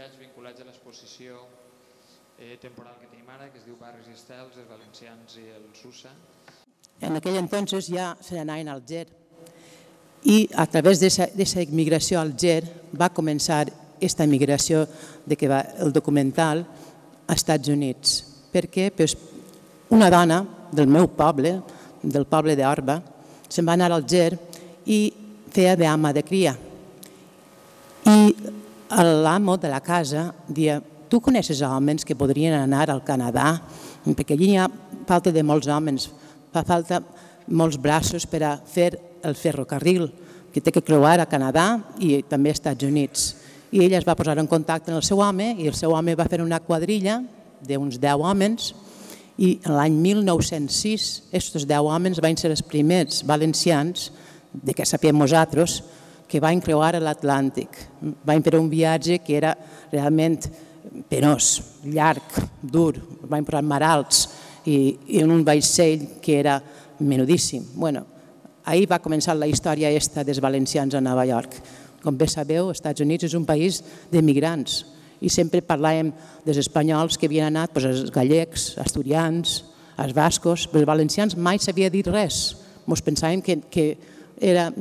activitats vinculats a l'exposició temporal que tenim ara, que es diu Barris i Estels, els valencians i el Susa. En aquell entonces ja se n'anaven al Ger i a través d'aquesta immigració al Ger va començar aquesta migració de que va el documental als Estats Units. Perquè una dona del meu poble, del poble d'Orba, se'n va anar al Ger i feia d'ama de cria. I l'amo de la casa deia: tu coneixes homes que podrien anar al Canadà? Perquè allí hi ha falta de molts homes, fa falta molts braços per a fer el ferrocarril, que té que creuar a Canadà i també als Estats Units. I ella es va posar en contacte amb el seu home i el seu home va fer una quadrilla d'uns 10 homes i l'any 1906 aquests 10 homes van ser els primers valencians, de què sapiem nosaltres, que van creuar l'Atlàntic. Van fer un viatge que era realment penós, llarg, dur, van posar maralts i en un vaixell que era menudíssim. Ahir va començar la història aquesta dels valencians a Nova York. Com bé sabeu, els Estats Units és un país d'emigrants i sempre parlàvem dels espanyols que havien anat, els gallecs, asturians, els bascos, però els valencians mai s'havia dit res. Ens pensàvem que era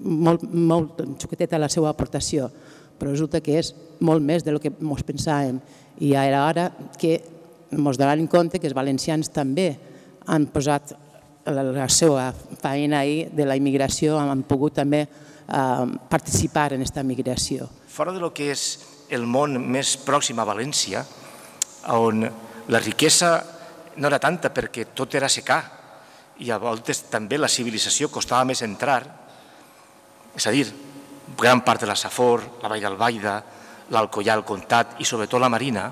molt xoqueteta la seva aportació, però resulta que és molt més del que ens pensàvem. I ja era hora que ens donem compte que els valencians també han posat la seva feina ahir de la immigració, han pogut també participar en aquesta migració. Fora del que és el món més pròxim a València, on la riquesa no era tanta perquè tot era secà i a voltes també la civilització costava més entrar, és a dir, gran part de la Safor, la Vall d'Albaida, l'Alcoià, el Comtat i sobretot la Marina,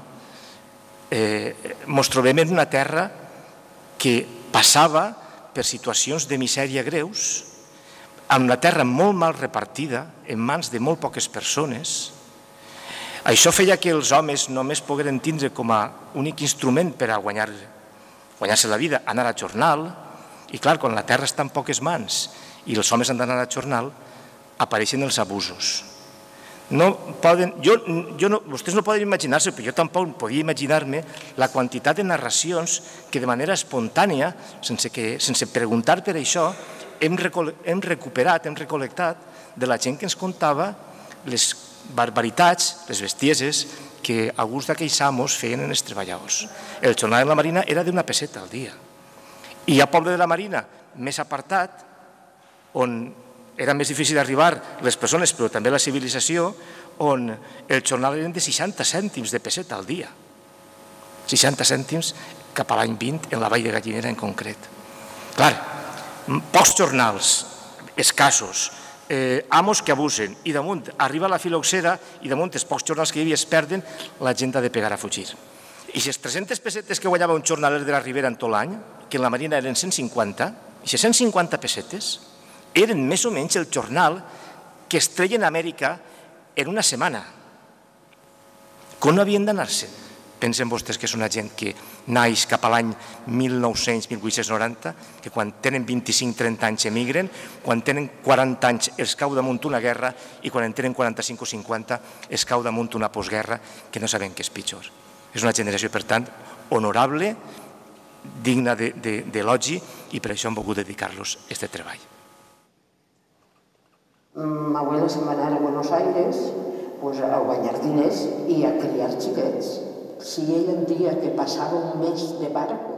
ens trobem en una terra que passava per situacions de misèria greus, amb una terra molt mal repartida, en mans de molt poques persones. Això feia que els homes només pogueren tindre com a únic instrument per a guanyar-se la vida, anar a jornal, i clar, quan la terra està en poques mans i els homes han d'anar a jornal, apareixen els abusos. Vostès no poden imaginar-se, però jo tampoc podia imaginar-me la quantitat de narracions que de manera espontània, sense preguntar per això, hem recuperat, hem recol·lectat de la gent que ens contava les barbaritats, les bestieses que alguns d'aquells amos feien en els treballadors. El jornal de la Marina era d'una peseta al dia. I hi ha poble de la Marina més apartat, on era més difícil d'arribar les persones, però també la civilització, on el jornal eren de 60 cèntims de peseta al dia. 60 cèntims cap a l'any 20 en la Vall de Gallinera en concret. Clar, pocs jornals, escassos, amos que abusen, i damunt arriba la filoxera i damunt els pocs jornals que hi havia es perden, la gent ha de pegar a fugir. I les 300 pessetes que guanyava un jornaler de la Ribera en tot l'any, que en la Marina eren 150, i les 150 pessetes eren més o menys el jornal que es treia en Amèrica en una setmana. Com no havien d'anar-se'n? Pensen vostès que és una gent que naix cap a l'any 1900-1890, que quan tenen 25-30 anys emigren, quan tenen 40 anys els cau damunt una guerra i quan en tenen 45 o 50 els cau damunt una postguerra que no sabem què és pitjor. És una generació, per tant, honorable, digna d'elogi i per això hem volgut dedicar-los a aquest treball. Mi abuela se va anar a Buenos Aires a guanyar diners i a criar xiquets. Si ell en dia que passava un mes de barco